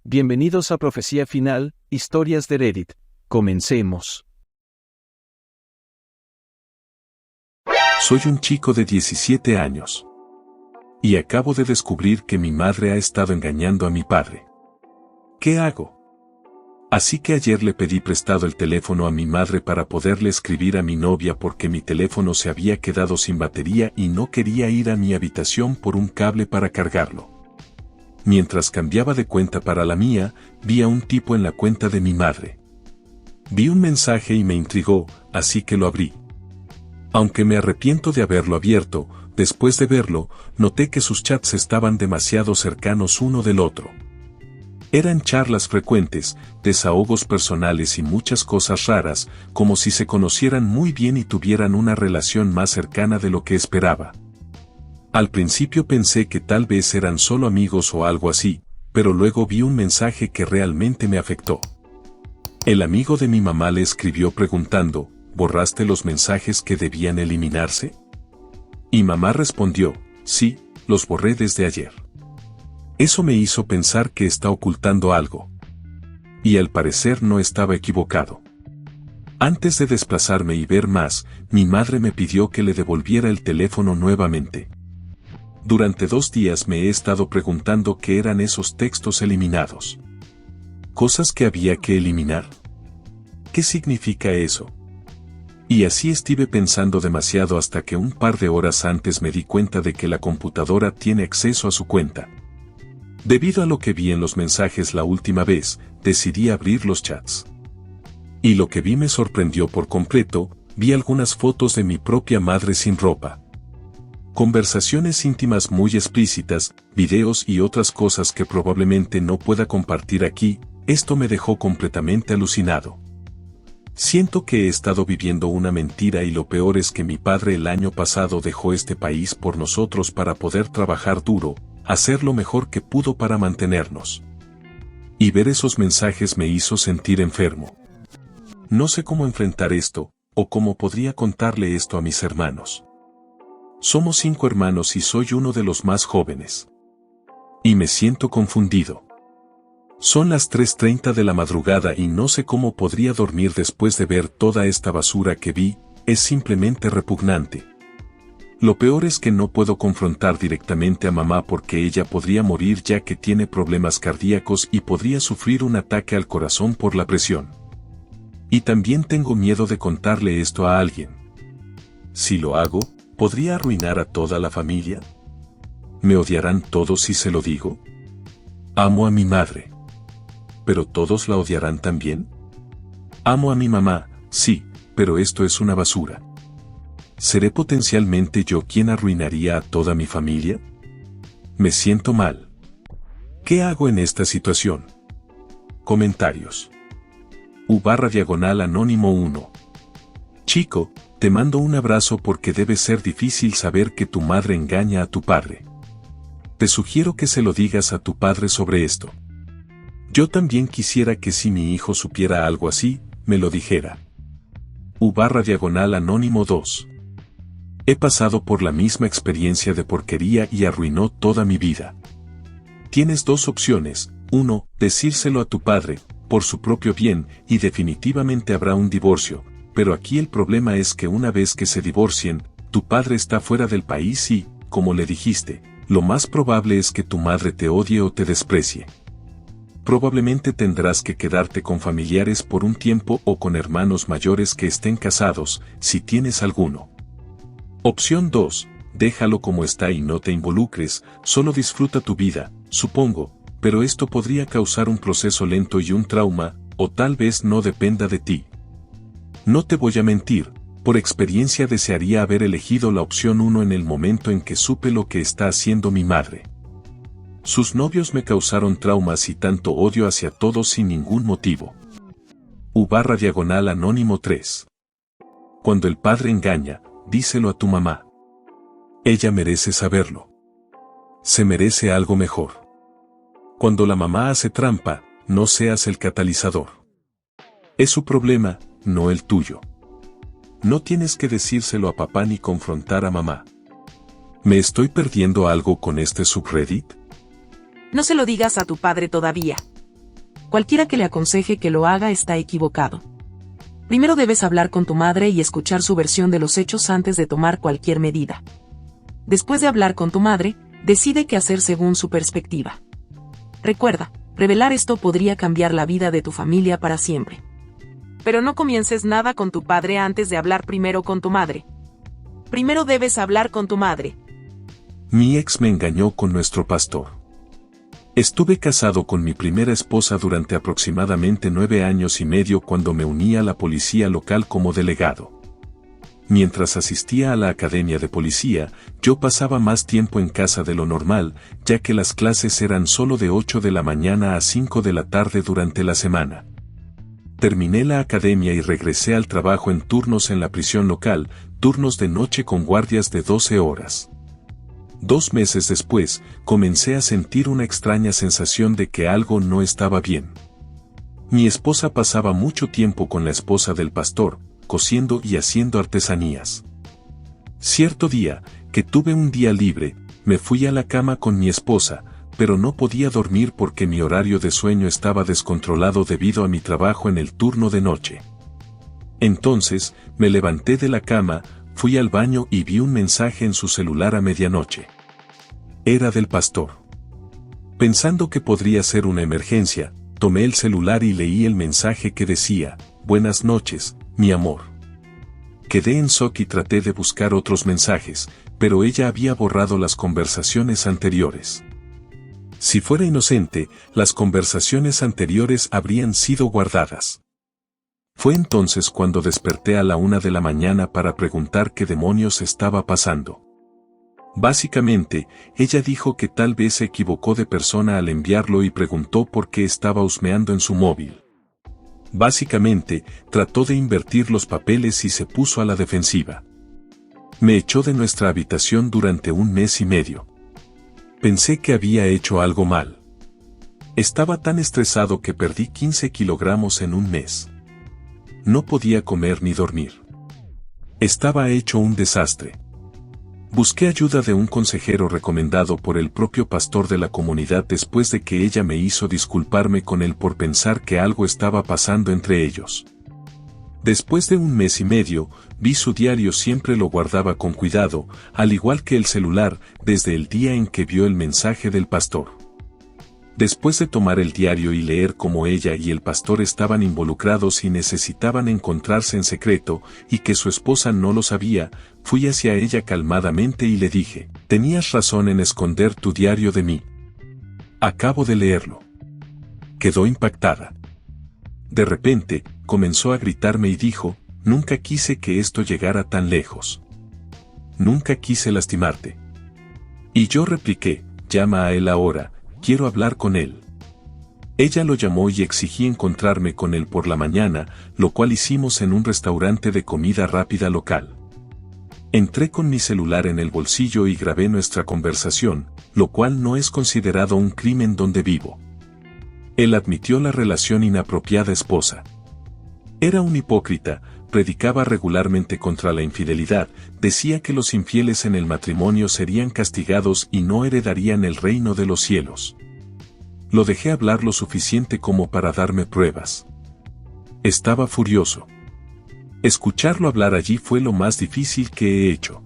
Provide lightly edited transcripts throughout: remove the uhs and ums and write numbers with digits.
Bienvenidos a Profecía Final, Historias de Reddit. Comencemos. Soy un chico de 17 años. Y acabo de descubrir que mi madre ha estado engañando a mi padre. ¿Qué hago? Así que ayer le pedí prestado el teléfono a mi madre para poderle escribir a mi novia porque mi teléfono se había quedado sin batería y no quería ir a mi habitación por un cable para cargarlo. Mientras cambiaba de cuenta para la mía, vi a un tipo en la cuenta de mi madre. Vi un mensaje y me intrigó, así que lo abrí. Aunque me arrepiento de haberlo abierto, después de verlo, noté que sus chats estaban demasiado cercanos uno del otro. Eran charlas frecuentes, desahogos personales y muchas cosas raras, como si se conocieran muy bien y tuvieran una relación más cercana de lo que esperaba. Al principio pensé que tal vez eran solo amigos o algo así, pero luego vi un mensaje que realmente me afectó. El amigo de mi mamá le escribió preguntando, ¿borraste los mensajes que debían eliminarse? Y mamá respondió, sí, los borré desde ayer. Eso me hizo pensar que está ocultando algo. Y al parecer no estaba equivocado. Antes de desplazarme y ver más, mi madre me pidió que le devolviera el teléfono nuevamente. Durante 2 días me he estado preguntando qué eran esos textos eliminados. ¿Cosas que había que eliminar? ¿Qué significa eso? Y así estuve pensando demasiado hasta que un par de horas antes me di cuenta de que la computadora tiene acceso a su cuenta. Debido a lo que vi en los mensajes la última vez, decidí abrir los chats. Y lo que vi me sorprendió por completo, vi algunas fotos de mi propia madre sin ropa. Conversaciones íntimas muy explícitas, videos y otras cosas que probablemente no pueda compartir aquí, esto me dejó completamente alucinado. Siento que he estado viviendo una mentira y lo peor es que mi padre el año pasado dejó este país por nosotros para poder trabajar duro, hacer lo mejor que pudo para mantenernos. Y ver esos mensajes me hizo sentir enfermo. No sé cómo enfrentar esto, o cómo podría contarle esto a mis hermanos. Somos 5 hermanos y soy uno de los más jóvenes. Y me siento confundido. Son las 3:30 de la madrugada y no sé cómo podría dormir después de ver toda esta basura que vi, es simplemente repugnante. Lo peor es que no puedo confrontar directamente a mamá porque ella podría morir ya que tiene problemas cardíacos y podría sufrir un ataque al corazón por la presión. Y también tengo miedo de contarle esto a alguien. Si lo hago, ¿podría arruinar a toda la familia? ¿Me odiarán todos si se lo digo? Amo a mi madre. ¿Pero todos la odiarán también? Amo a mi mamá, sí, pero esto es una basura. ¿Seré potencialmente yo quien arruinaría a toda mi familia? Me siento mal. ¿Qué hago en esta situación? Comentarios. U/Anónimo 1. Chico, te mando un abrazo porque debe ser difícil saber que tu madre engaña a tu padre. Te sugiero que se lo digas a tu padre sobre esto. Yo también quisiera que si mi hijo supiera algo así, me lo dijera. U/Anónimo 2. He pasado por la misma experiencia de porquería y arruinó toda mi vida. Tienes 2 opciones, 1, decírselo a tu padre, por su propio bien, y definitivamente habrá un divorcio. Pero aquí el problema es que una vez que se divorcien, tu padre está fuera del país y, como le dijiste, lo más probable es que tu madre te odie o te desprecie. Probablemente tendrás que quedarte con familiares por un tiempo o con hermanos mayores que estén casados, si tienes alguno. Opción 2, déjalo como está y no te involucres, solo disfruta tu vida, supongo, pero esto podría causar un proceso lento y un trauma, o tal vez no dependa de ti. No te voy a mentir, por experiencia desearía haber elegido la opción 1 en el momento en que supe lo que está haciendo mi madre. Sus novios me causaron traumas y tanto odio hacia todos sin ningún motivo. U/Anónimo 3. Cuando el padre engaña, díselo a tu mamá. Ella merece saberlo. Se merece algo mejor. Cuando la mamá hace trampa, no seas el catalizador. Es su problema, no el tuyo. No tienes que decírselo a papá ni confrontar a mamá. ¿Me estoy perdiendo algo con este subreddit? No se lo digas a tu padre todavía. Cualquiera que le aconseje que lo haga está equivocado. Primero debes hablar con tu madre y escuchar su versión de los hechos antes de tomar cualquier medida. Después de hablar con tu madre, decide qué hacer según su perspectiva. Recuerda, revelar esto podría cambiar la vida de tu familia para siempre. Pero no comiences nada con tu padre antes de hablar primero con tu madre. Primero debes hablar con tu madre. Mi ex me engañó con nuestro pastor. Estuve casado con mi primera esposa durante aproximadamente 9 años y medio cuando me uní a la policía local como delegado. Mientras asistía a la academia de policía, yo pasaba más tiempo en casa de lo normal, ya que las clases eran solo de 8 de la mañana a 5 de la tarde durante la semana. Terminé la academia y regresé al trabajo en turnos en la prisión local, turnos de noche con guardias de 12 horas. 2 meses después, comencé a sentir una extraña sensación de que algo no estaba bien. Mi esposa pasaba mucho tiempo con la esposa del pastor, cosiendo y haciendo artesanías. Cierto día, que tuve un día libre, me fui a la cama con mi esposa, pero no podía dormir porque mi horario de sueño estaba descontrolado debido a mi trabajo en el turno de noche. Entonces, me levanté de la cama, fui al baño y vi un mensaje en su celular a medianoche. Era del pastor. Pensando que podría ser una emergencia, tomé el celular y leí el mensaje que decía: «Buenas noches, mi amor». Quedé en shock y traté de buscar otros mensajes, pero ella había borrado las conversaciones anteriores. Si fuera inocente, las conversaciones anteriores habrían sido guardadas. Fue entonces cuando desperté a la 1 de la mañana para preguntar qué demonios estaba pasando. Básicamente, ella dijo que tal vez se equivocó de persona al enviarlo y preguntó por qué estaba husmeando en su móvil. Básicamente, trató de invertir los papeles y se puso a la defensiva. Me echó de nuestra habitación durante 1 mes y medio. Pensé que había hecho algo mal. Estaba tan estresado que perdí 15 kilogramos en 1 mes. No podía comer ni dormir. Estaba hecho un desastre. Busqué ayuda de un consejero recomendado por el propio pastor de la comunidad después de que ella me hizo disculparme con él por pensar que algo estaba pasando entre ellos. Después de 1 mes y medio, vi su diario, siempre lo guardaba con cuidado, al igual que el celular, desde el día en que vio el mensaje del pastor. Después de tomar el diario y leer cómo ella y el pastor estaban involucrados y necesitaban encontrarse en secreto, y que su esposa no lo sabía, fui hacia ella calmadamente y le dije: «Tenías razón en esconder tu diario de mí. Acabo de leerlo». Quedó impactada. De repente, comenzó a gritarme y dijo: «Nunca quise que esto llegara tan lejos. Nunca quise lastimarte». Y yo repliqué: «Llama a él ahora, quiero hablar con él». Ella lo llamó y exigí encontrarme con él por la mañana, lo cual hicimos en un restaurante de comida rápida local. Entré con mi celular en el bolsillo y grabé nuestra conversación, lo cual no es considerado un crimen donde vivo. Él admitió la relación inapropiada esposa. Era un hipócrita, predicaba regularmente contra la infidelidad, decía que los infieles en el matrimonio serían castigados y no heredarían el reino de los cielos. Lo dejé hablar lo suficiente como para darme pruebas. Estaba furioso. Escucharlo hablar allí fue lo más difícil que he hecho.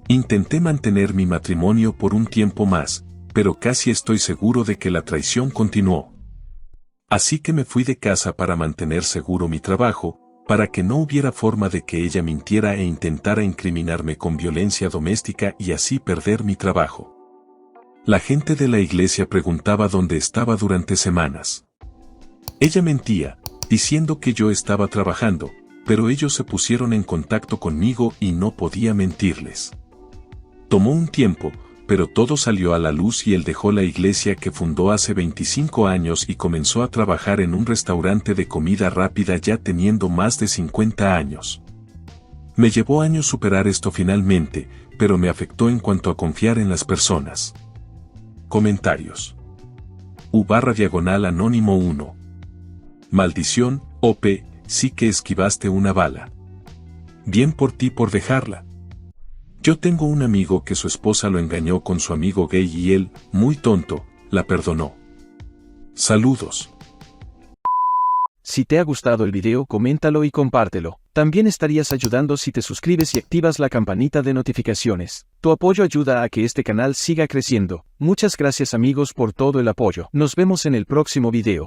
Intenté mantener mi matrimonio por un tiempo más, pero casi estoy seguro de que la traición continuó. Así que me fui de casa para mantener seguro mi trabajo, para que no hubiera forma de que ella mintiera e intentara incriminarme con violencia doméstica y así perder mi trabajo. La gente de la iglesia preguntaba dónde estaba durante semanas. Ella mentía, diciendo que yo estaba trabajando, pero ellos se pusieron en contacto conmigo y no podía mentirles. Tomó un tiempo, pero todo salió a la luz y él dejó la iglesia que fundó hace 25 años y comenzó a trabajar en un restaurante de comida rápida ya teniendo más de 50 años. Me llevó años superar esto finalmente, pero me afectó en cuanto a confiar en las personas. Comentarios. U/Anónimo 1. Maldición, OP, sí que esquivaste una bala. Bien por ti por dejarla. Yo tengo un amigo que su esposa lo engañó con su amigo gay y él, muy tonto, la perdonó. Saludos. Si te ha gustado el video, coméntalo y compártelo. También estarías ayudando si te suscribes y activas la campanita de notificaciones. Tu apoyo ayuda a que este canal siga creciendo. Muchas gracias amigos por todo el apoyo. Nos vemos en el próximo video.